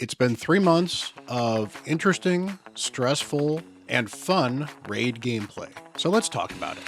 It's been 3 months of interesting, stressful, and fun raid gameplay. So let's talk about it.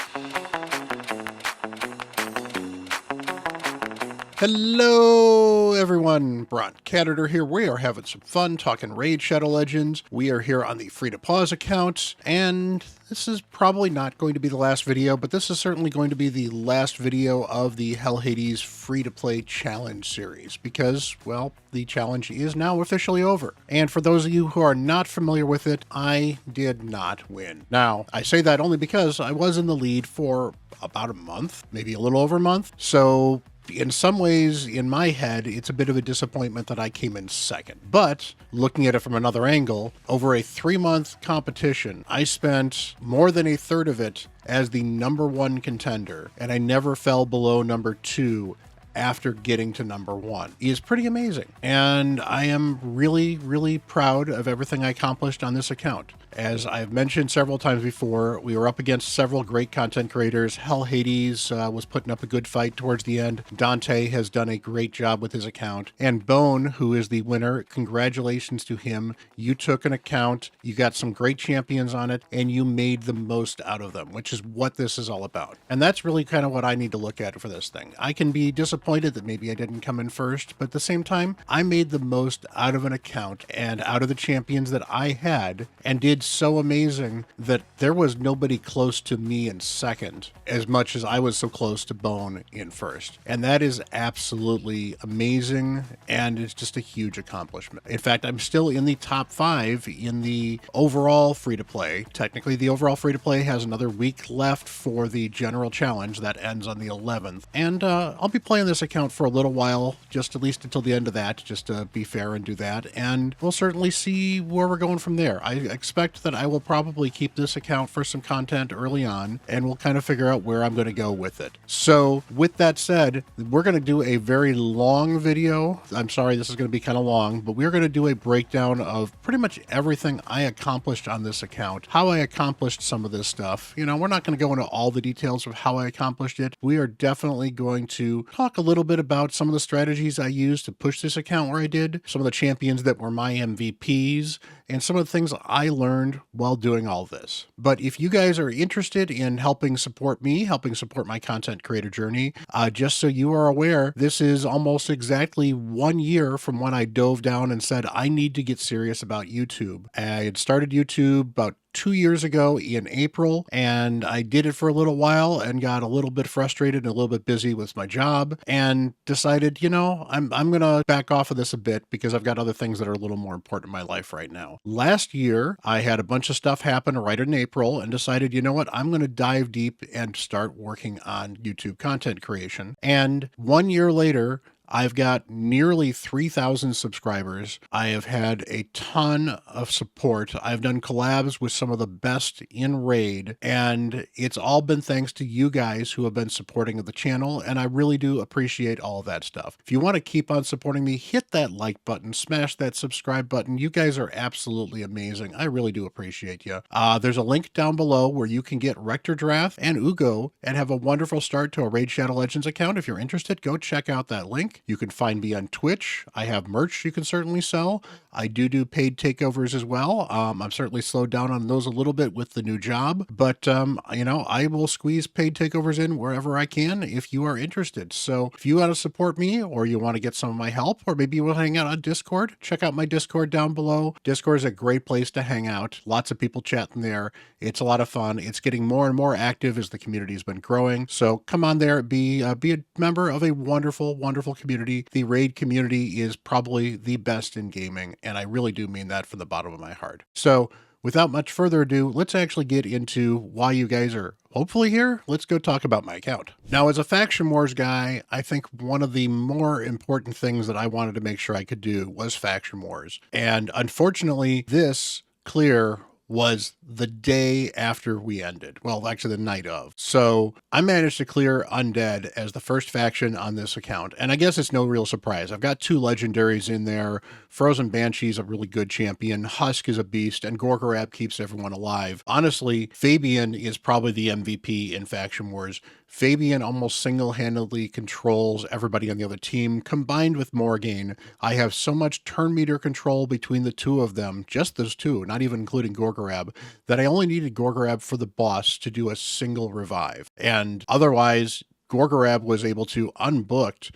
Hello, everyone. Bront, CatHerder here. We are having some fun talking Raid Shadow Legends. We are here on the Free to Paws account, and this is probably not going to be the last video, but this is certainly going to be the last video of the Hell Hades free-to-play challenge series because, well, the challenge is now officially over. And for those of you who are not familiar with it, I did not win. Now, I say that only because I was in the lead for about a month, maybe a little over a month. So in some ways, in my head, it's a bit of a disappointment that I came in second. But looking at it from another angle, over a 3-month competition, I spent more than a third of it as the #1 contender, and I never fell below #2 after getting to #1 is pretty amazing. And I am really, really proud of everything I accomplished on this account. As I've mentioned several times before, we were up against several great content creators. Hell Hades was putting up a good fight towards the end. Dante has done a great job with his account. And Bone, who is the winner, congratulations to him. You took an account, you got some great champions on it, and you made the most out of them, which is what this is all about. And that's really kind of what I need to look at for this thing. I can be disappointed that maybe I didn't come in first, but at the same time, I made the most out of an account and out of the champions that I had, and did so amazing that there was nobody close to me in second as much as I was so close to Bone in first. And that is absolutely amazing, and it's just a huge accomplishment. In fact, I'm still in the top 5 in the overall free-to-play. Technically, the overall free-to-play has another week left for the general challenge that ends on the 11th. And I'll be playing this account for a little while, just at least until the end of that, just to be fair and do that. And we'll certainly see where we're going from there. I expect that I will probably keep this account for some content early on, and we'll kind of figure out where I'm going to go with it. So with that said, we're going to do a very long video. I'm sorry, this is going to be kind of long, but we're going to do a breakdown of pretty much everything I accomplished on this account, how I accomplished some of this stuff. You know, we're not going to go into all the details of how I accomplished it. We are definitely going to talk a little bit about some of the strategies I used to push this account where I did, some of the champions that were my MVPs, and some of the things I learned while doing all this. But if you guys are interested in helping support me, helping support my content creator journey, just so you are aware, this is almost exactly 1 year from when I dove down and said, I need to get serious about YouTube. I had started YouTube about 2 years ago in April, and I did it for a little while and got a little bit frustrated and a little bit busy with my job and decided, you know, I'm going to back off of this a bit because I've got other things that are a little more important in my life right now. Last year, I had a bunch of stuff happen right in April and decided, you know what, I'm going to dive deep and start working on YouTube content creation. And 1 year later, I've got nearly 3,000 subscribers. I have had a ton of support. I've done collabs with some of the best in Raid, and it's all been thanks to you guys who have been supporting the channel, and I really do appreciate all of that stuff. If you want to keep on supporting me, hit that like button, smash that subscribe button. You guys are absolutely amazing. I really do appreciate you. There's a link down below where you can get Rector Draft and Ugo and have a wonderful start to a Raid Shadow Legends account. If you're interested, go check out that link. You can find me on Twitch. I have merch you can certainly sell. I do paid takeovers as well. I'm certainly slowed down on those a little bit with the new job, but you know, I will squeeze paid takeovers in wherever I can if you are interested. So if you want to support me, or you want to get some of my help, or maybe you want to hang out on Discord, check out my Discord down below. Discord is a great place to hang out. Lots of people chatting there. It's a lot of fun. It's getting more and more active as the community has been growing. So come on there, be a member of a wonderful, wonderful community. The Raid community is probably the best in gaming, and I really do mean that from the bottom of my heart. So without much further ado, let's actually get into why you guys are hopefully here. Let's go talk about my account. Now, as a Faction Wars guy, I think one of the more important things that I wanted to make sure I could do was Faction Wars. And unfortunately, this clear was the day after we ended. Well, actually the night of. So I managed to clear Undead as the first faction on this account. And I guess it's no real surprise. I've got 2 legendaries in there. Frozen Banshee's a really good champion. Husk is a beast, and Gorgorab keeps everyone alive. Honestly, Fabian is probably the MVP in Faction Wars. Fabian almost single-handedly controls everybody on the other team. Combined with Morgaine, I have so much turn meter control between the two of them, just those two, not even including Gorgorab, that I only needed Gorgorab for the boss to do a single revive. And otherwise, Gorgorab was able to, unbooked,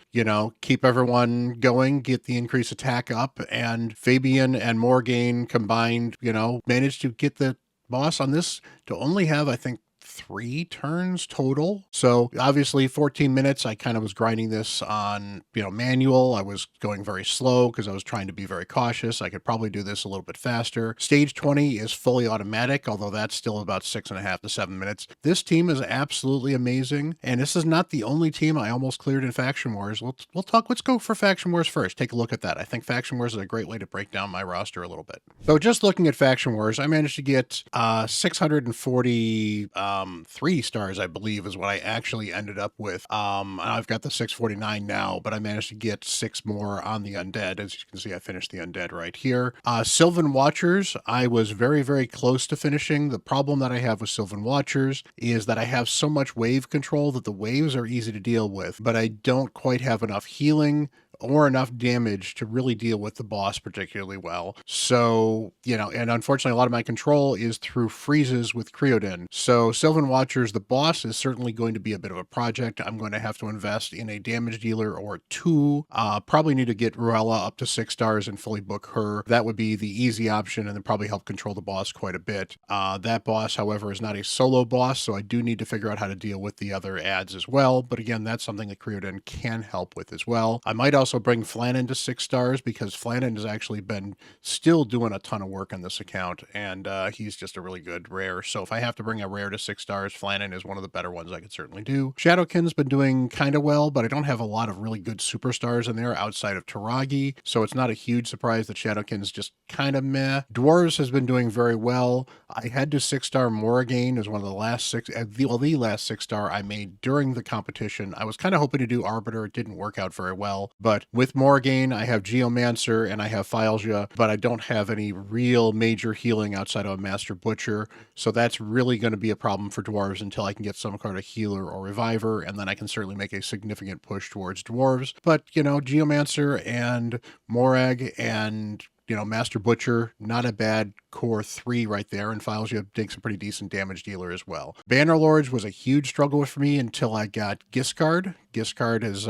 keep everyone going, get the increased attack up, and Fabian and Morgaine combined, managed to get the boss on this to only have, I think, 3 turns total. So obviously 14 minutes, I kind of was grinding this on, manual. I was going very slow because I was trying to be very cautious. I could probably do this a little bit faster. Stage 20 is fully automatic, although that's still about 6.5 to 7 minutes. This team is absolutely amazing. And this is not the only team I almost cleared in Faction Wars. Let's go for Faction Wars first. Take a look at that. I think Faction Wars is a great way to break down my roster a little bit. So just looking at Faction Wars, I managed to get 640 3 stars, I believe, is what I actually ended up with. I've got the 649 now, but I managed to get 6 more on the Undead. As you can see, I finished the Undead right here. Sylvan Watchers, I was very, very close to finishing. The problem that I have with Sylvan Watchers is that I have so much wave control that the waves are easy to deal with, but I don't quite have enough healing or enough damage to really deal with the boss particularly well. So, and unfortunately a lot of my control is through freezes with Creodin. So Sylvan Watchers, the boss, is certainly going to be a bit of a project. I'm going to have to invest in a damage dealer or 2. Probably need to get Ruella up to 6 stars and fully book her. That would be the easy option and then probably help control the boss quite a bit. That boss, however, is not a solo boss, so I do need to figure out how to deal with the other ads as well. But again, that's something that Creodin can help with as well. I might also bring Flannan to 6 stars because Flannan has actually been still doing a ton of work on this account, and he's just a really good rare. So if I have to bring a rare to 6 stars, Flannan is one of the better ones I could certainly do. Shadowkin's been doing kind of well, but I don't have a lot of really good superstars in there outside of Taragi, so it's not a huge surprise that Shadowkin's just kind of meh. Dwarves has been doing very well. I had to 6-star Morrigan as one of the last 6, the last 6-star I made during the competition. I was kind of hoping to do Arbiter. It didn't work out very well, but with Morrigan, I have Geomancer and I have Phylgia, but I don't have any real major healing outside of a Master Butcher, so that's really going to be a problem for Dwarves until I can get some kind of healer or reviver, and then I can certainly make a significant push towards Dwarves. But, Geomancer and Morag and Master Butcher, not a bad core 3 right there, and Phylgia takes a pretty decent damage dealer as well. Bannerlords was a huge struggle for me until I got Giscard. Giscard has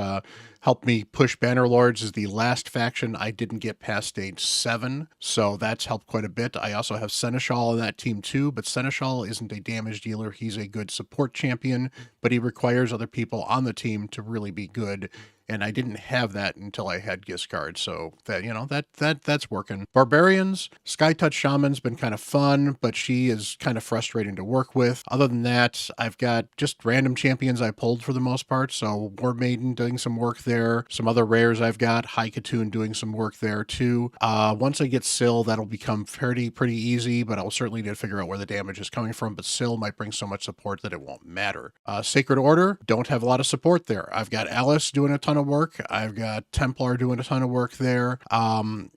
helped me push Bannerlords as the last faction I didn't get past stage 7, so that's helped quite a bit. I also have Seneschal on that team too, but Seneschal isn't a damage dealer. He's a good support champion, but he requires other people on the team to really be good. And I didn't have that until I had Giscard, so that that's working. Barbarians, Skytouch Shaman's been kind of fun, but she is kind of frustrating to work with. Other than that, I've got just random champions I pulled for the most part, so War Maiden doing some work there. Some other rares I've got, Haikatoon doing some work there too. Once I get Syl, that'll become pretty easy, but I'll certainly need to figure out where the damage is coming from, but Syl might bring so much support that it won't matter. Sacred Order, don't have a lot of support there. I've got Alice doing a ton of work. I've got Templar doing a ton of work there.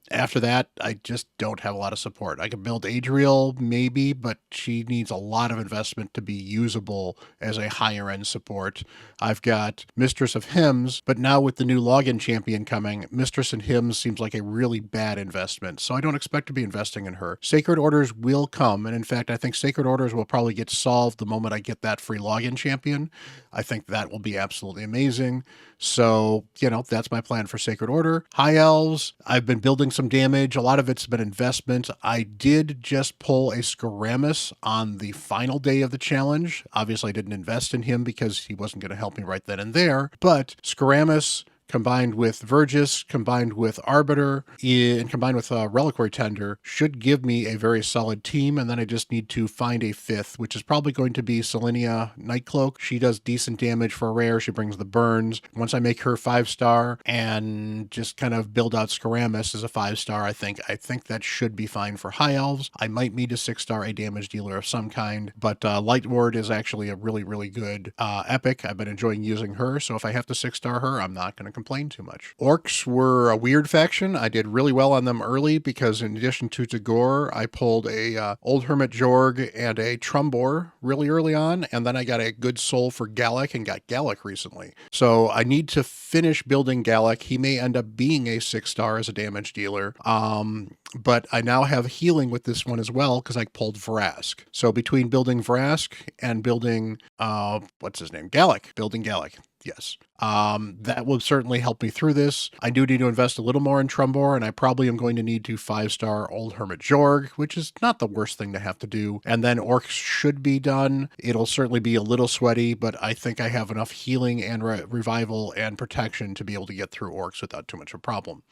After that, I just don't have a lot of support. I could build Adriel maybe, but she needs a lot of investment to be usable as a higher end support. I've got Mistress of Hymns, but now with the new login champion coming, Mistress and Hymns seems like a really bad investment, so I don't expect to be investing in her. Sacred Orders will come, and in fact, I think Sacred Orders will probably get solved the moment I get that free login champion. I think that will be absolutely amazing. So, that's my plan for Sacred Order. High Elves, I've been building some damage. A lot of it's been investment. I did just pull a Skaramis on the final day of the challenge. Obviously, I didn't invest in him because he wasn't going to help me right then and there. But Skaramis, combined with Vergis, combined with Arbiter, and combined with Reliquary Tender, should give me a very solid team, and then I just need to find a 5th, which is probably going to be Selenia Nightcloak. She does decent damage for a rare. She brings the burns. Once I make her 5-star and just kind of build out Skaramis as a 5-star, I think that should be fine for High Elves. I might need a 6-star a damage dealer of some kind, but Light Ward is actually a really good epic. I've been enjoying using her, so if I have to 6-star her, I'm not going to complain too much. Orcs were a weird faction. I did really well on them early because in addition to Tagore, I pulled a Old Hermit Jorg and a Trumbor really early on, and then I got a good soul for Gallic and got Gallic recently. So I need to finish building Gallic. He may end up being a 6-star as a damage dealer. But I now have healing with this one as well because I pulled Vrask. So between building Vrask and building, what's his name? Gallic. Building Gallic. Yes. That will certainly help me through this. I do need to invest a little more in Trumbor, and I probably am going to need to 5-star Old Hermit Jorg, which is not the worst thing to have to do. And then Orcs should be done. It'll certainly be a little sweaty, but I think I have enough healing and revival and protection to be able to get through Orcs without too much of a problem.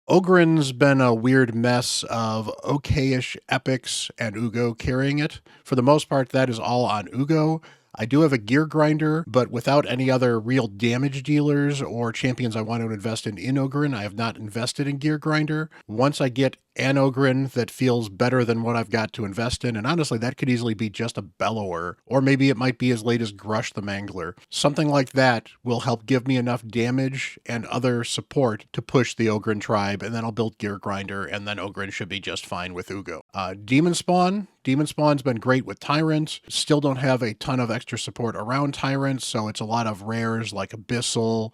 Ogren's been a weird mess of okayish epics and Ugo carrying it. For the most part, that is all on Ugo. I do have a gear grinder, but without any other real damage dealers or champions I want to invest in Ogren, I have not invested in gear grinder. Once I get an Ogren that feels better than what I've got to invest in, and honestly, that could easily be just a Bellower, or maybe it might be as late as Grush the Mangler. Something like that will help give me enough damage and other support to push the Ogren tribe, and then I'll build gear grinder, and then Ogren should be just fine with Ugo. Demon Spawn's been great with Tyrants. Still don't have a ton of extra support around Tyrants, so it's a lot of rares like Abyssal.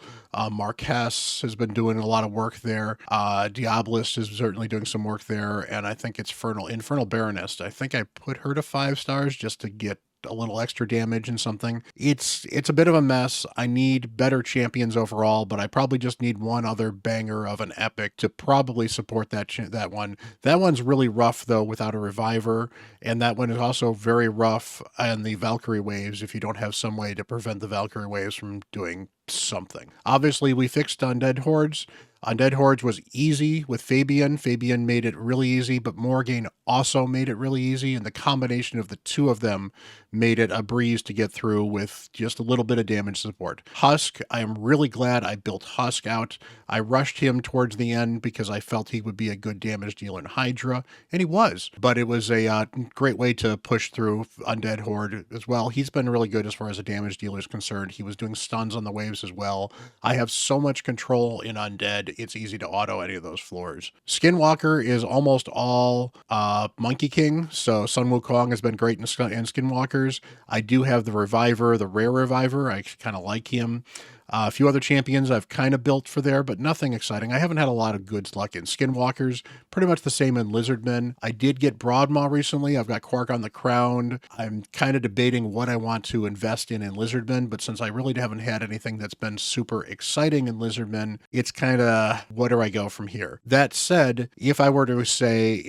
Marquess has been doing a lot of work there. Diabolist is certainly doing some work there, and I think it's Infernal Baroness. I think I put her to 5 stars just to get a little extra damage and something. It's a bit of a mess. I need better champions overall, but I probably just need one other banger of an epic to probably support that one. That one's really rough though without a reviver, and that one is also very rough on the Valkyrie waves if you don't have some way to prevent the Valkyrie waves from doing something. Obviously, we fixed Undead Hordes. Undead Hordes was easy with Fabian. Fabian made it really easy, but Morgaine also made it really easy, and the combination of the two of them made it a breeze to get through with just a little bit of damage support. Husk, I am really glad I built Husk out. I rushed him towards the end because I felt he would be a good damage dealer in Hydra, and he was, but it was a great way to push through Undead Horde as well. He's been really good as far as a damage dealer is concerned. He was doing stuns on the waves as well. I have so much control in Undead, it's easy to auto any of those floors. Skinwalker is almost all Monkey King, so Sun Wukong has been great in Skinwalkers. I do have the Reviver, the Rare Reviver. I kind of like him. A few other champions I've kind of built for there, but nothing exciting. I haven't had a lot of good luck in Skinwalkers. Pretty much the same in Lizardmen. I did get Broadmaw recently. I've got Quark on the Crown. I'm kind of debating what I want to invest in Lizardmen, but since I really haven't had anything that's been super exciting in Lizardmen, it's kind of, where do I go from here? That said, if I were to say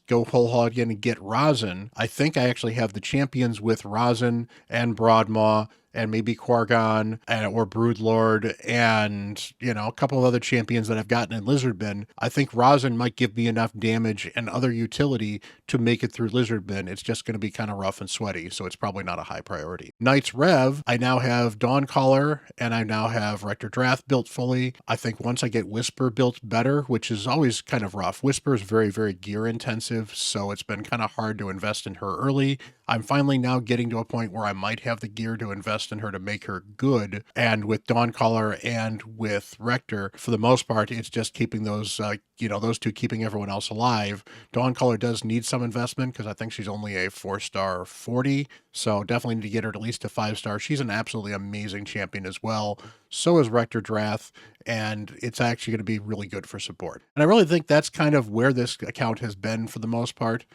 go whole hog again and get Rosin, I think I actually have the champions with Rosin and Broadmaw and maybe Quargon or Broodlord and, a couple of other champions that I've gotten in Lizardmen. I think Rosin might give me enough damage and other utility to make it through Lizardmen. It's just going to be kind of rough and sweaty, so it's probably not a high priority. Knights Rev, I now have Dawncaller and I now have Rector Drath built fully. I think once I get Whisper built better, which is always kind of rough. Whisper is very, very gear intensive, so it's been kind of hard to invest in her early. I'm finally now getting to a point where I might have the gear to invest in her to make her good. And with Dawncaller and with Rector, for the most part, it's just keeping those, those two keeping everyone else alive. Dawncaller does need some investment because I think she's only a 4-star 40. So definitely need to get her at least a 5-star. She's an absolutely amazing champion as well. So is Rector Drath, and it's actually going to be really good for support. And I really think that's kind of where this account has been for the most part.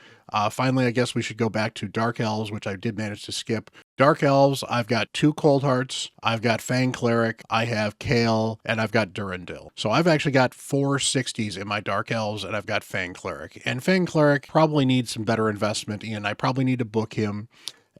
Finally, I guess we should go back to Dark Elves, which I did manage to skip. Dark Elves, I've got 2 Cold Hearts, I've got Fang Cleric, I have Kale, and I've got Durandil. So I've actually got 4 60s in my Dark Elves, and I've got Fang Cleric. And Fang Cleric probably needs some better investment in. I probably need to book him.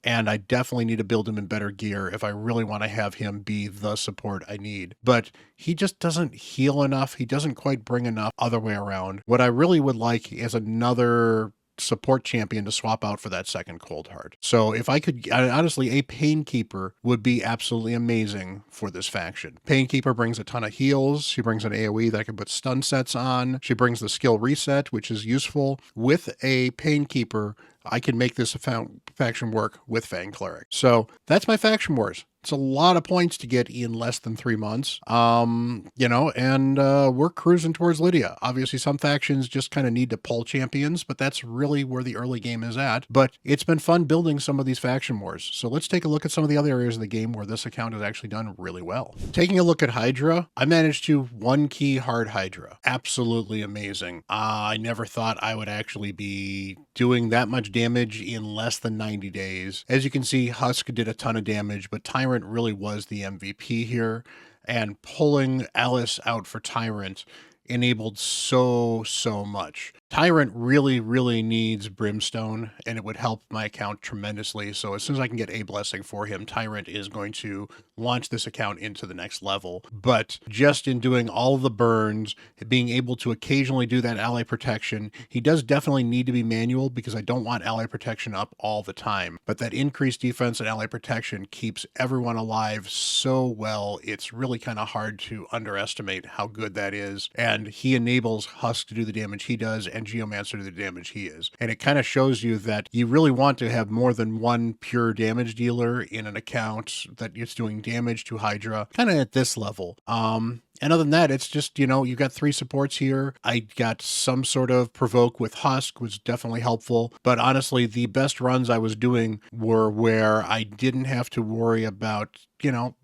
And I definitely need to build him in better gear if I really want to have him be the support I need. But he just doesn't heal enough. He doesn't quite bring enough other way around. What I really would like is another support champion to swap out for that second Cold Heart. So if I could, honestly, a Painkeeper would be absolutely amazing for this faction. Painkeeper brings a ton of heals. She brings an AoE that I can put stun sets on. She brings the skill reset, which is useful. With a Painkeeper, I can make this faction work with Fang Cleric. So that's my faction wars. It's a lot of points to get in less than 3 months. And we're cruising towards Lydia. Obviously, some factions just kind of need to pull champions, but that's really where the early game is at. But it's been fun building some of these faction wars. So let's take a look at some of the other areas of the game where this account has actually done really well. Taking a look at Hydra, I managed to 1-key hard Hydra. Absolutely amazing. I never thought I would actually be doing that much damage in less than 90 days. As you can see, Husk did a ton of damage, but Tyrant really was the MVP here. And pulling Alice out for Tyrant enabled so much. Tyrant really needs Brimstone, and it would help my account tremendously. So as soon as I can get a blessing for him, Tyrant is going to launch this account into the next level. But just in doing all the burns, being able to occasionally do that ally protection, he does definitely need to be manual because I don't want ally protection up all the time. But that increased defense and ally protection keeps everyone alive so well, it's really kind of hard to underestimate how good that is. And he enables Husk to do the damage he does and Geomancer to the damage he is. And it kind of shows you that you really want to have more than one pure damage dealer in an account that is doing damage to Hydra, kind of at this level. And other than that, it's just, you've got 3 supports here. I got some sort of provoke with Husk, was definitely helpful. But honestly, the best runs I was doing were where I didn't have to worry about,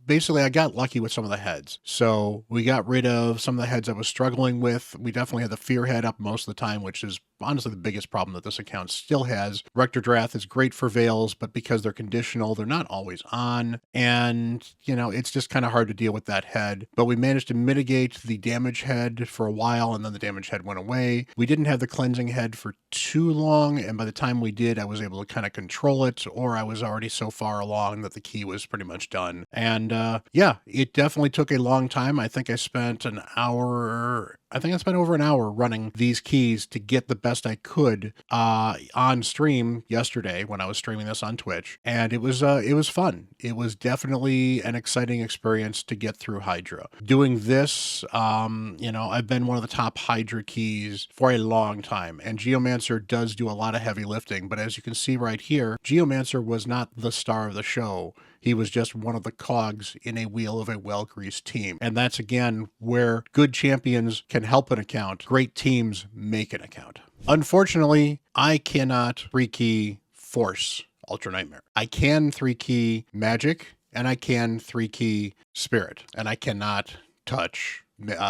basically I got lucky with some of the heads. So we got rid of some of the heads I was struggling with. We definitely had the fear head up most of the time, which is honestly the biggest problem that this account still has. Rector Drath is great for Veils, but because they're conditional, they're not always on. And, it's just kind of hard to deal with that head. But we managed to mitigate the damage head for a while, and then the damage head went away. We didn't have the cleansing head for too long, and by the time we did, I was able to kind of control it, or I was already so far along that the key was pretty much done. And it definitely took a long time. I think I spent over an hour running these keys to get the best I could on stream yesterday when I was streaming this on Twitch. And it was fun. It was definitely an exciting experience to get through Hydra. Doing this, I've been one of the top Hydra keys for a long time, and Geomancer does do a lot of heavy lifting. But as you can see right here, Geomancer was not the star of the show. He was just one of the cogs in a wheel of a well-greased team. And that's, again, where good champions can help an account. Great teams make an account. Unfortunately, I cannot 3-key Force Ultra Nightmare. I can 3-key Magic, and I can 3-key Spirit, and I cannot touch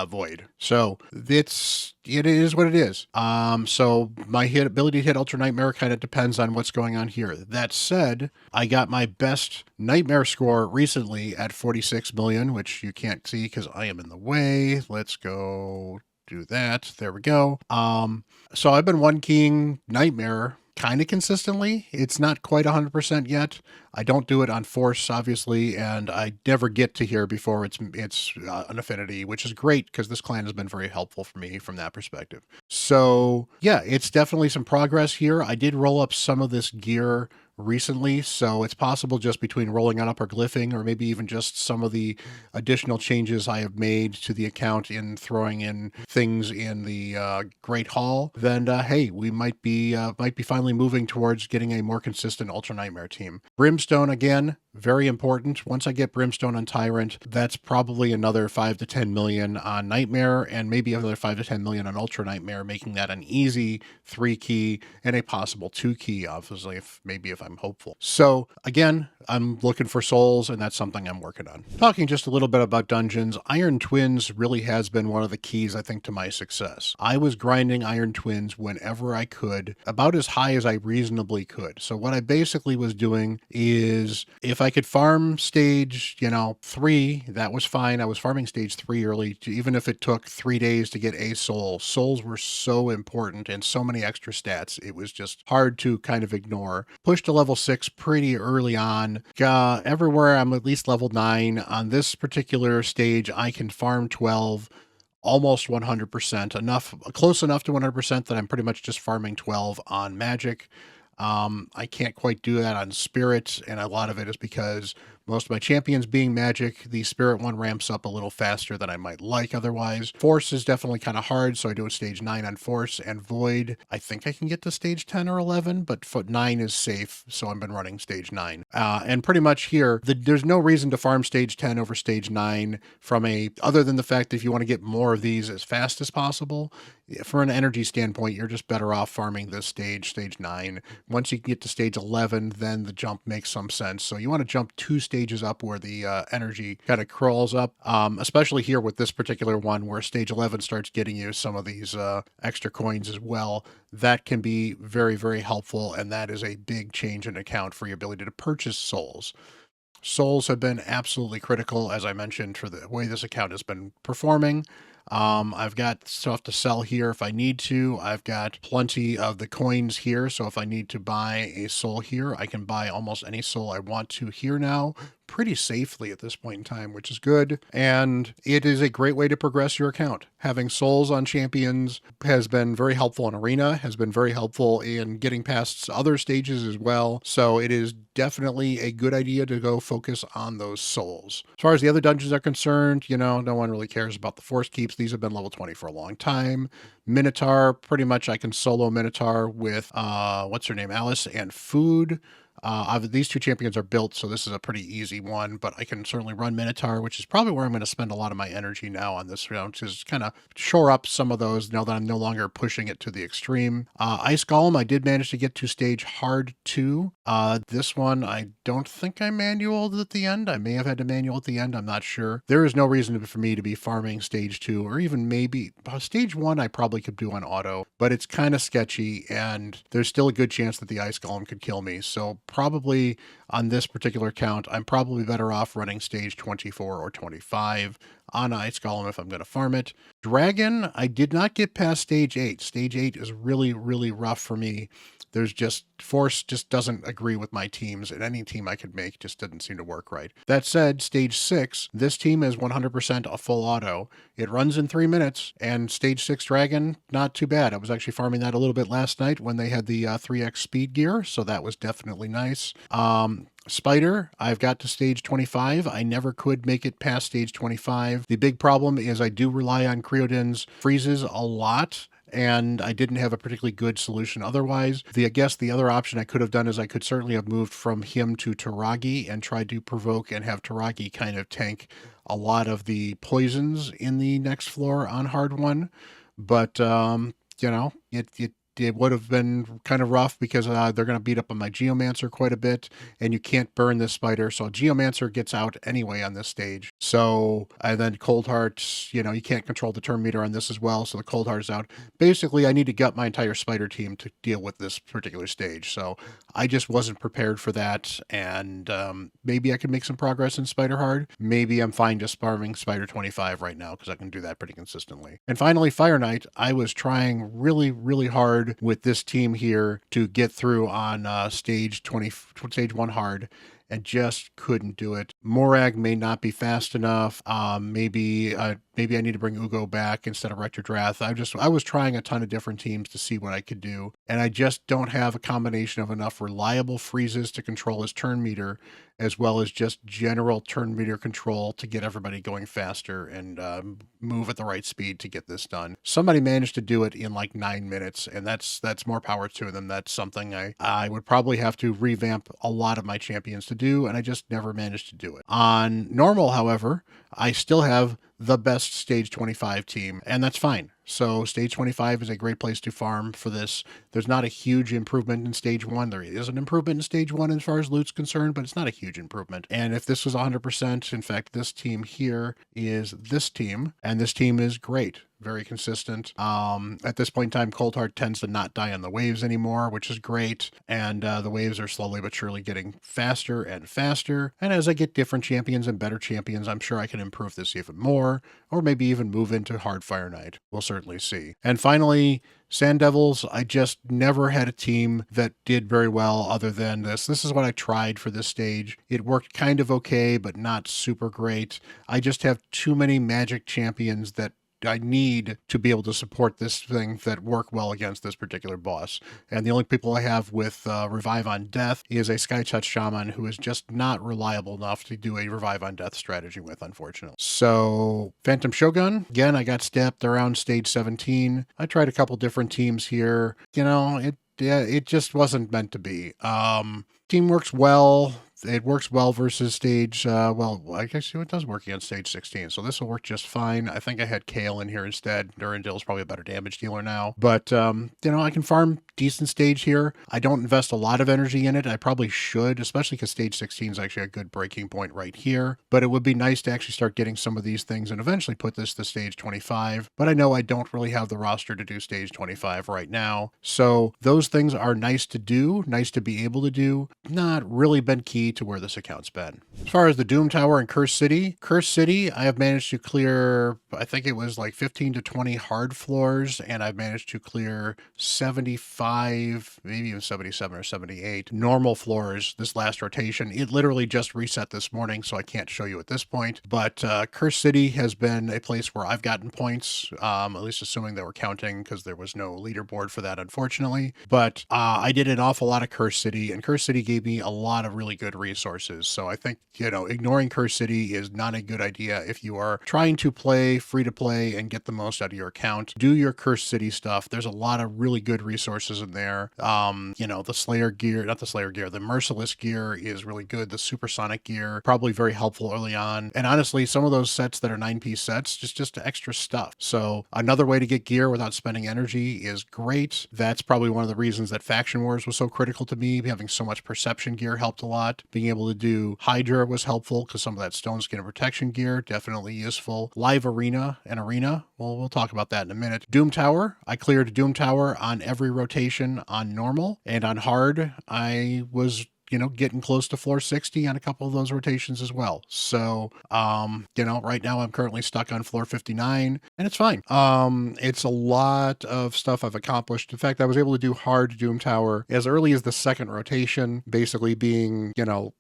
Void. So it is what it is. So my ability to hit Ultra Nightmare kind of depends on what's going on here. That said, I got my best Nightmare score recently at 46 million, which you can't see because I am in the way. Let's go do that. There we go. So I've been 1-keying Nightmare kind of consistently. It's not quite 100% yet. I don't do it on Force, obviously, and I never get to here before it's an affinity, which is great because this clan has been very helpful for me from that perspective. So yeah, it's definitely some progress here. I did roll up some of this gear recently, so it's possible just between rolling on up or glyphing, or maybe even just some of the additional changes I have made to the account in throwing in things in the Great Hall, then hey, we might be finally moving towards getting a more consistent Ultra Nightmare team. Brimstone, again, very important. Once I get Brimstone on Tyrant, that's probably another 5 to 10 million on Nightmare, and maybe another 5 to 10 million on Ultra Nightmare, making that an easy 3-key and a possible 2-key, obviously, if I'm hopeful. So again, I'm looking for souls, and that's something I'm working on. Talking just a little bit about dungeons, Iron Twins really has been one of the keys, I think, to my success. I was grinding Iron Twins whenever I could, about as high as I reasonably could. So what I basically was doing is, if I could farm stage, 3, that was fine. I was farming stage 3 early, even if it took 3 days to get a soul. Souls were so important and so many extra stats. It was just hard to kind of ignore. Pushed to level 6 pretty early on. Everywhere I'm at least level 9. On this particular stage, I can farm 12 almost 100%, close enough to 100% that I'm pretty much just farming 12 on Magic. I can't quite do that on Spirit, and a lot of it is because Most of my champions being magic, the spirit one ramps up a little faster than I might like otherwise. Force is definitely kind of hard, so I do a stage 9 on force, and void, I think I can get to stage 10 or 11, but 9 is safe, so I've been running stage 9. And pretty much here, there's no reason to farm stage 10 over stage 9 other than the fact that if you want to get more of these as fast as possible, from an energy standpoint, you're just better off farming this stage 9. Once you get to stage 11, then the jump makes some sense. So you want to jump 2 stages up where the energy kind of crawls up, especially here with this particular one where stage 11 starts getting you some of these extra coins as well. That can be very, very helpful, and that is a big change in account for your ability to purchase souls. Souls have been absolutely critical, as I mentioned, for the way this account has been performing. I've got stuff to sell here if I need to. I've got plenty of the coins here, so if I need to buy a soul here, I can buy almost any soul I want to here now pretty safely at this point in time, which is good. And it is a great way to progress your account. Having souls on champions has been very helpful in Arena, has been very helpful in getting past other stages as well. So it is definitely a good idea to go focus on those souls. As far as the other dungeons are concerned, no one really cares about the force keeps. These have been level 20 for a long time. Minotaur, pretty much I can solo Minotaur with, what's her name, Alice, and food. These 2 champions are built, so this is a pretty easy one, but I can certainly run Minotaur, which is probably where I'm going to spend a lot of my energy now on this round, to kind of shore up some of those now that I'm no longer pushing it to the extreme. Ice Golem, I did manage to get to stage hard 2. This one, I don't think I manualed at the end. I may have had to manual at the end. I'm not sure. There is no reason for me to be farming stage 2, or even maybe stage 1 I probably could do on auto, but it's kind of sketchy, and there's still a good chance that the Ice Golem could kill me. So probably on this particular count, I'm probably better off running stage 24 or 25 on Ice Golem if I'm going to farm it. Dragon, I did not get past stage 8. Stage 8 is really, really rough for me. There's just, force just doesn't agree with my teams, and any team I could make just didn't seem to work right. That said, stage 6, this team is 100% a full auto. It runs in 3 minutes, and stage 6 Dragon, not too bad. I was actually farming that a little bit last night when they had the 3x speed gear, so that was definitely nice. Spider, I've got to stage 25. I never could make it past stage 25. The big problem is I do rely on Creodin's freezes a lot, and I didn't have a particularly good solution otherwise. I guess the other option I could have done is I could certainly have moved from him to Taragi and tried to provoke and have Taragi kind of tank a lot of the poisons in the next floor on hard 1. But, it would have been kind of rough because they're going to beat up on my Geomancer quite a bit, and you can't burn this spider. So Geomancer gets out anyway on this stage. So, and then Cold Heart, you can't control the turn meter on this as well. So the Cold Heart is out. Basically, I need to gut my entire spider team to deal with this particular stage. So I just wasn't prepared for that. And maybe I could make some progress in Spider Hard. Maybe I'm fine just farming Spider 25 right now because I can do that pretty consistently. And finally, Fire Knight, I was trying really, really hard with this team here to get through on stage 1 hard, and just couldn't do it. Morag may not be fast enough. Maybe I need to bring Ugo back instead of Rector Drath. I was trying a ton of different teams to see what I could do, and I just don't have a combination of enough reliable freezes to control his turn meter, as well as just general turn meter control to get everybody going faster and move at the right speed to get this done. Somebody managed to do it in like 9 minutes, and that's more power to them. That's something I would probably have to revamp a lot of my champions to do, and I just never managed to do it. On normal, however, I still have the best stage 25 team, and that's fine. So stage 25 is a great place to farm for this. There's not a huge improvement in stage 1. There is an improvement in stage 1 as far as loot's concerned, but it's not a huge improvement. And if this was 100%, in fact, this team here is this team, and this team is great. Very consistent. At this point in time, Cold Heart tends to not die on the waves anymore, which is great. And the waves are slowly but surely getting faster and faster. And as I get different champions and better champions, I'm sure I can improve this even more, or maybe even move into Hard Fire Knight. We'll certainly see. And finally, Sand Devils, I just never had a team that did very well other than this. This is what I tried for this stage. It worked kind of okay, but not super great. I just have too many magic champions that I need to be able to support this thing that work well against this particular boss. And the only people I have with Revive on Death is a Skytouch Shaman who is just not reliable enough to do a Revive on Death strategy with, unfortunately. So Phantom Shogun, again, I got stepped around stage 17. I tried a couple different teams here. It just wasn't meant to be. Team works well. It works well versus stage, well, I guess it does work against stage 16, so this will work just fine. I think I had Kale in here instead. Durandil's probably a better damage dealer now. But, I can farm decent stage here. I don't invest a lot of energy in it. I probably should, especially because stage 16 is actually a good breaking point right here. But it would be nice to actually start getting some of these things and eventually put this to stage 25. But I know I don't really have the roster to do stage 25 right now. So those things are nice to do, nice to be able to do. Not really been key to where this account's been. As far as the Doom Tower and Curse City, I have managed to clear, I think it was like 15 to 20 hard floors, and I've managed to clear 75, maybe even 77 or 78 normal floors this last rotation. It literally just reset this morning, so I can't show you at this point. But Curse City has been a place where I've gotten points, at least assuming they were counting, because there was no leaderboard for that, unfortunately. But I did an awful lot of Curse City, and Curse City gave me a lot of really good resources. So I think, ignoring Curse City is not a good idea if you are trying to play free to play and get the most out of your account. Do your Curse City stuff. There's a lot of really good resources in there. The Slayer gear, not the Slayer gear, the Merciless gear is really good. The Supersonic gear, probably very helpful early on. And honestly, some of those sets that are 9-piece sets, just extra stuff. So another way to get gear without spending energy is great. That's probably one of the reasons that Faction Wars was so critical to me. Having so much perception gear helped a lot. Being able to do Hydra was helpful because some of that stone skin and protection gear, definitely useful. Live Arena and Arena, well, we'll talk about that in a minute. Doom Tower, I cleared Doom Tower on every rotation on normal, and on hard, I was getting close to floor 60 on a couple of those rotations as well. So, right now I'm currently stuck on floor 59 and it's fine. It's a lot of stuff I've accomplished. In fact, I was able to do hard Doom Tower as early as the second rotation, basically being,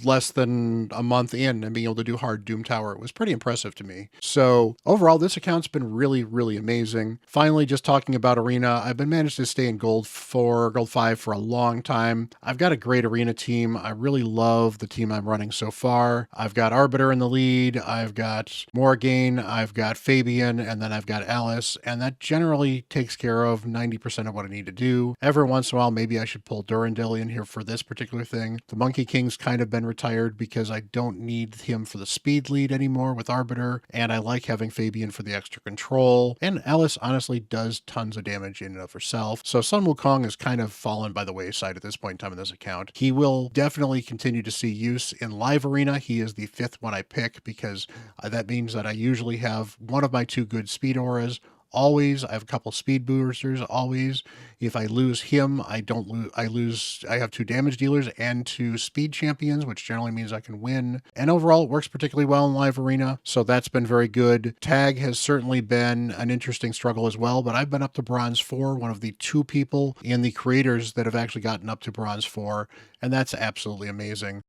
less than a month in and being able to do hard Doom Tower. It was pretty impressive to me. So overall, this account's been really, really amazing. Finally, just talking about Arena, I've been managed to stay in Gold 4, Gold 5 for a long time. I've got a great Arena team. I really love the team I'm running so far. I've got Arbiter in the lead, I've got Morgaine, I've got Fabian, and then I've got Alice, and that generally takes care of 90% of what I need to do. Every once in a while, maybe I should pull Durandil in here for this particular thing. The Monkey King's kind of been retired because I don't need him for the speed lead anymore with Arbiter, and I like having Fabian for the extra control, and Alice honestly does tons of damage in and of herself. So Sun Wukong has kind of fallen by the wayside at this point in time in this account. He will definitely continue to see use in Live Arena. He is the 5th one I pick because that means that I usually have one of my 2 good speed auras. Always, I have a couple speed boosters, always. If I lose him, I have 2 damage dealers and 2 speed champions, which generally means I can win. And overall, it works particularly well in Live Arena, so that's been very good. Tag has certainly been an interesting struggle as well, but I've been up to Bronze 4, one of the 2 people in the creators that have actually gotten up to Bronze 4, and that's absolutely amazing.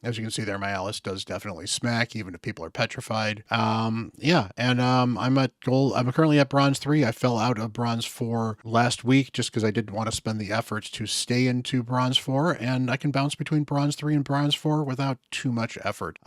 As you can see there, my Alice does definitely smack, even if people are petrified. I'm currently at Bronze 3. I fell out of Bronze 4 last week just because I didn't want to spend the efforts to stay into Bronze 4, and I can bounce between Bronze 3 and Bronze 4 without too much effort.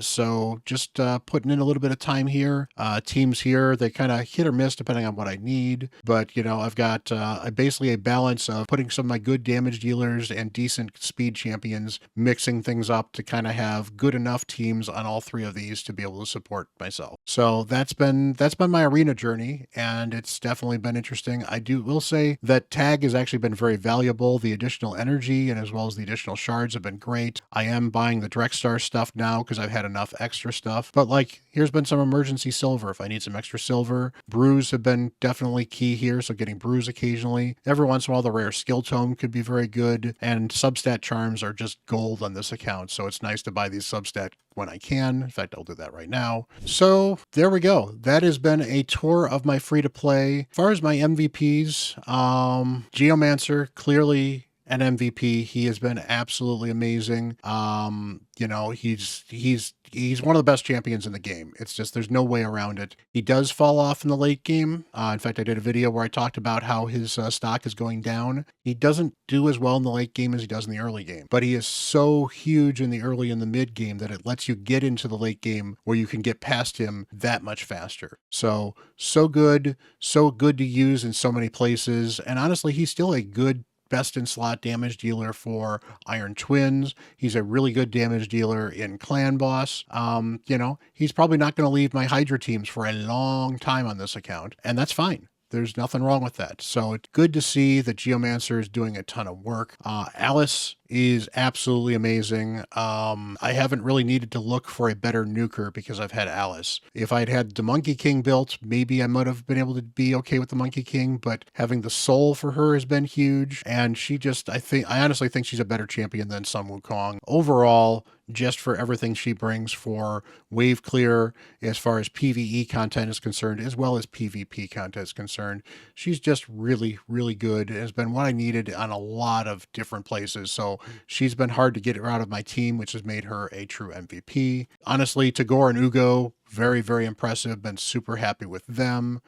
So just putting in a little bit of time here. Teams here, they kind of hit or miss depending on what I need, but I've got basically a balance of putting some of my good damage dealers and decent speed champions, mixing things up to kind of have good enough teams on all 3 of these to be able to support myself. So that's been my Arena journey, and it's definitely been interesting. Will say that Tag has actually been very valuable. The additional energy and as well as the additional shards have been great. I am buying the Drexstar stuff now because I've had enough extra stuff, but here's been some emergency silver if I need some extra silver. Brews have been definitely key here, so getting brews occasionally. Every once in a while, the rare skill tome could be very good, and substat charms are just gold on this account, so it's nice to buy these substat when I can. In fact, I'll do that right now. So there we go. That has been a tour of my free-to-play. As far as my MVPs, Geomancer clearly an MVP. He has been absolutely amazing. You know, he's one of the best champions in the game. It's just there's no way around it. He does fall off in the late game. In fact, I did a video where I talked about how his stock is going down. He doesn't do as well in the late game as he does in the early game, but he is so huge in the early and the mid game that it lets you get into the late game where you can get past him that much faster. So good, so good to use in so many places. And honestly, he's still a good best in slot damage dealer for Iron Twins. He's a really good damage dealer in Clan Boss. You know, he's probably not going to leave my Hydra teams for a long time on this account, and that's fine. There's nothing wrong with that. So it's good to see that Geomancer is doing a ton of work. Alice is absolutely amazing. I haven't really needed to look for a better nuker because I've had Alice. If I'd had the Monkey King built, maybe I might have been able to be okay with the Monkey King, but having the soul for her has been huge. And she just, I honestly think she's a better champion than Sun Wukong. Overall, just for everything she brings for wave clear as far as PvE content is concerned, as well as PvP content is concerned. She's just really, really good. It has been what I needed on a lot of different places. So she's been hard to get her out of my team, which has made her a true MVP. Honestly, Tagore and Ugo, very, very impressive. Been super happy with them.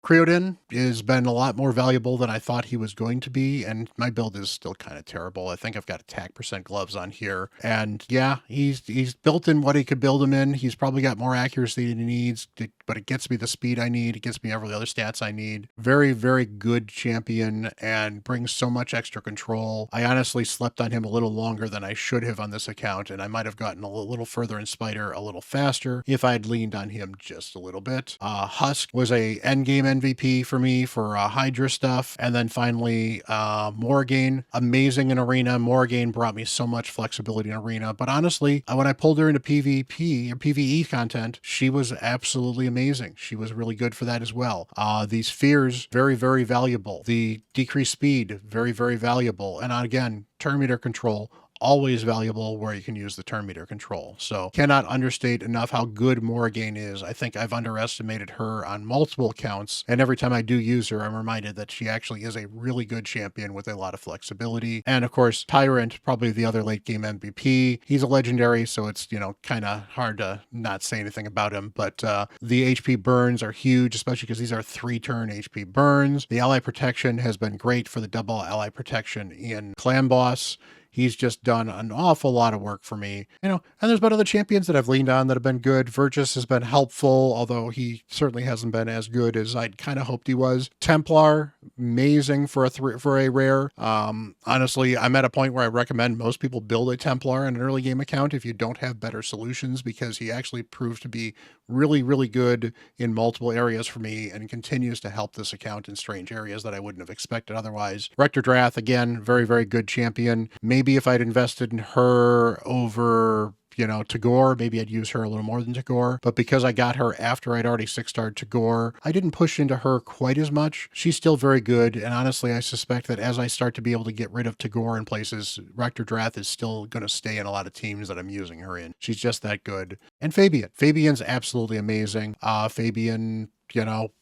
Creodin has been a lot more valuable than I thought he was going to be, and my build is still kind of terrible. I think I've got attack percent gloves on here, and yeah, he's built in what he could build him in. He's probably got more accuracy than he needs, but it gets me the speed I need. It gets me every other stats I need. Very, very good champion and brings so much extra control. I honestly slept on him a little longer than I should have on this account, and I might have gotten a little further in Spider a little faster if I'd leaned on him just a little bit. Husk was a endgame MVP for me for Hydra stuff. And then finally, Morrigan, amazing in Arena. Morrigan brought me so much flexibility in Arena. But honestly, when I pulled her into PvP or PvE content, she was absolutely amazing. She was really good for that as well. These fears, very, very valuable. The decreased speed, very, very valuable. And again, turn meter control, always valuable where you can use the turn meter control. So cannot understate enough how good Morrigan is. I think I've underestimated her on multiple accounts, and every time I do use her, I'm reminded that she actually is a really good champion with a lot of flexibility. And of course, Tyrant, probably the other late game MVP. He's a legendary, so it's, you know, kind of hard to not say anything about him, but the HP burns are huge, especially because these are 3-turn HP burns. The ally protection has been great for the double ally protection in Clan Boss. He's just done an awful lot of work for me, you know, and there's been other champions that I've leaned on that have been good. Virtus has been helpful, although he certainly hasn't been as good as I'd kind of hoped he was. Templar, amazing for a rare. Honestly, I'm at a point where I recommend most people build a Templar in an early game account if you don't have better solutions, because he actually proved to be really, really good in multiple areas for me and continues to help this account in strange areas that I wouldn't have expected otherwise. Rector Drath, again, very, very good champion. Maybe if I'd invested in her over, you know, Tagore, maybe I'd use her a little more than Tagore. But because I got her after I'd already 6-starred Tagore, I didn't push into her quite as much. She's still very good. And honestly, I suspect that as I start to be able to get rid of Tagore in places, Rector Drath is still going to stay in a lot of teams that I'm using her in. She's just that good. And Fabian. Fabian's absolutely amazing. Fabian, you know,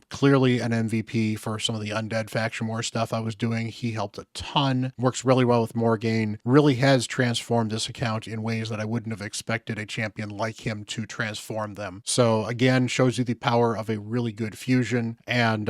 clearly an MVP for some of the Undead Faction War stuff I was doing. He helped a ton. Works really well with Morrigan. Really has transformed this account in ways that I wouldn't have expected a champion like him to transform them. So again, shows you the power of a really good fusion. And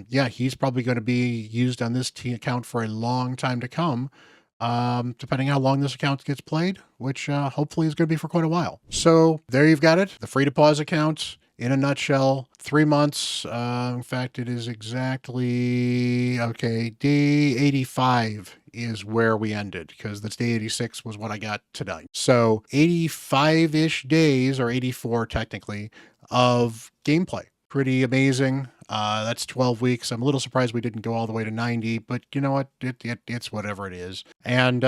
yeah, he's probably going to be used on this account for a long time to come. Depending how long this account gets played, which hopefully is going to be for quite a while. So there you've got it. The free to pause account. In a nutshell, 3 months. In fact, it is exactly, okay, day 85 is where we ended, because that's day 86 was what I got tonight. So 85-ish days, or 84 technically, of gameplay. Pretty amazing. That's 12 weeks. I'm a little surprised we didn't go all the way to 90, but you know what? It's whatever it is. And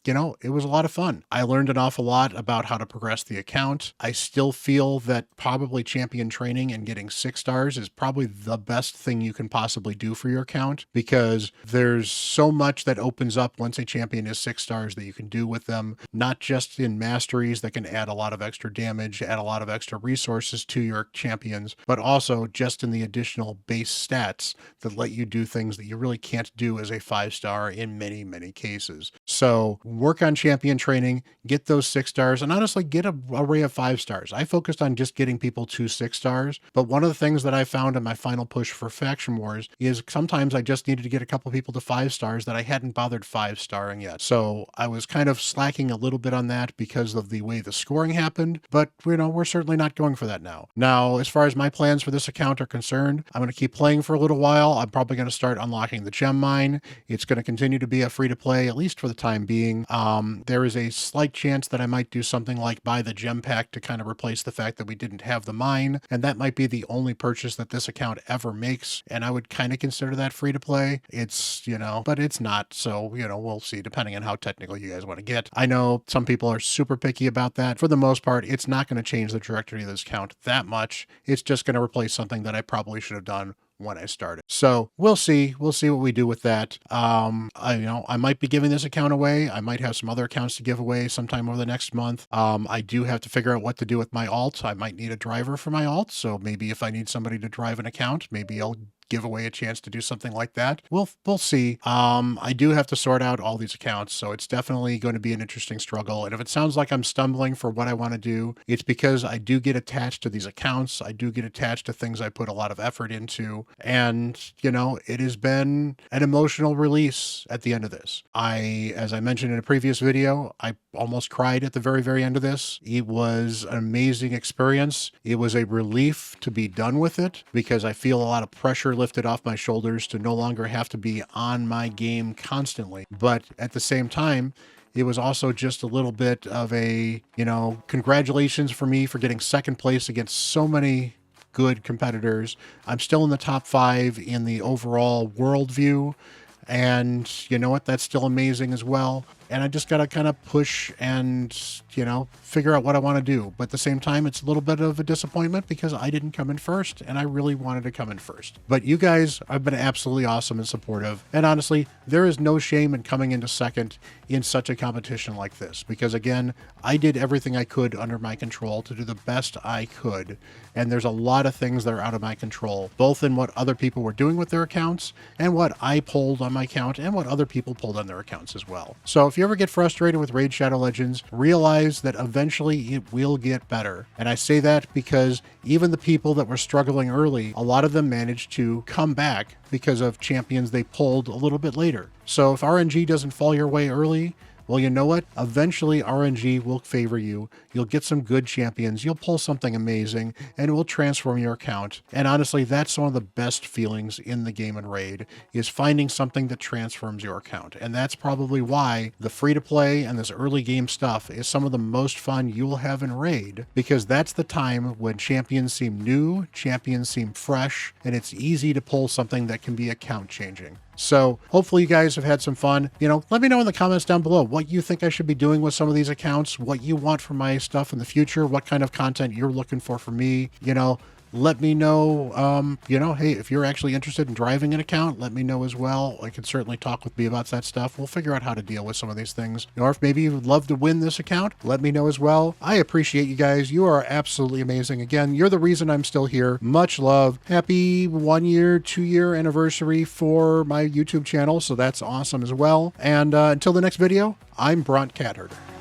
it was a lot of fun. I learned an awful lot about how to progress the account. I still feel that probably champion training and getting 6 stars is probably the best thing you can possibly do for your account, because there's so much that opens up once a champion is 6 stars that you can do with them, not just in masteries that can add a lot of extra damage, add a lot of extra resources to your champions, but also just in the additional base stats that let you do things that you really can't do as a 5-star in many, many cases. So work on champion training, get those 6 stars, and honestly get an array of 5 stars. I focused on just getting people to 6 stars, but one of the things that I found in my final push for Faction Wars is sometimes I just needed to get a couple people to 5 stars that I hadn't bothered 5-starring yet. So I was kind of slacking a little bit on that because of the way the scoring happened, but we're certainly not going for that now. Now, as far as my plans for this account are concerned, I'm going to keep playing for a little while. I'm probably going to start unlocking the gem mine. It's going to continue to be a free-to-play, at least for the time being. There is a slight chance that I might do something like buy the gem pack to kind of replace the fact that we didn't have the mine, and that might be the only purchase that this account ever makes, and I would kind of consider that free-to-play. It's, but it's not, so, we'll see, depending on how technical you guys want to get. I know some people are super picky about that. For the most part, it's not going to change the trajectory of this account that much. It's just going to replace something that I probably should have done when I started. So we'll see what we do with that. I might be giving this account away. I might have some other accounts to give away sometime over the next month. I do have to figure out what to do with my alt. I might need a driver for my alt. So maybe if I need somebody to drive an account, maybe I'll give away a chance to do something like that. We'll see. I do have to sort out all these accounts, so it's definitely going to be an interesting struggle. And if it sounds like I'm stumbling for what I want to do, it's because I do get attached to these accounts. I do get attached to things I put a lot of effort into. And, it has been an emotional release at the end of this. As I mentioned in a previous video, I almost cried at the very, very end of this. It was an amazing experience. It was a relief to be done with it, because I feel a lot of pressure lifted off my shoulders to no longer have to be on my game constantly. But at the same time, it was also just a little bit of a, congratulations for me for getting second place against so many good competitors. I'm still in the top 5 in the overall world view. And you know what? That's still amazing as well. And I just got to kind of push and, figure out what I want to do. But at the same time, it's a little bit of a disappointment because I didn't come in first and I really wanted to come in first. But you guys have been absolutely awesome and supportive. And honestly, there is no shame in coming into second in such a competition like this. Because again, I did everything I could under my control to do the best I could. And there's a lot of things that are out of my control, both in what other people were doing with their accounts and what I pulled on my account and what other people pulled on their accounts as well. So if you ever get frustrated with Raid Shadow Legends, realize that eventually it will get better. And I say that because even the people that were struggling early, a lot of them managed to come back because of champions they pulled a little bit later. So if RNG doesn't fall your way early, well, you know what? Eventually RNG will favor you. You'll get some good champions. You'll pull something amazing and it will transform your account. And honestly, that's one of the best feelings in the game and Raid, is finding something that transforms your account. And that's probably why the free to play and this early game stuff is some of the most fun you'll have in Raid, because that's the time when champions seem new, champions seem fresh, and it's easy to pull something that can be account changing. So hopefully you guys have had some fun. Let me know in the comments down below what you think I should be doing with some of these accounts, what you want from my stuff in the future, what kind of content you're looking for from me. Let me know, hey, if you're actually interested in driving an account, let me know as well. You can certainly talk with me about that stuff. We'll figure out how to deal with some of these things. Or if maybe you would love to win this account, let me know as well. I appreciate you guys. You are absolutely amazing. Again, you're the reason I'm still here. Much love. Happy 1 year, 2 year anniversary for my YouTube channel. So that's awesome as well. And until the next video, I'm Bront CatHerder.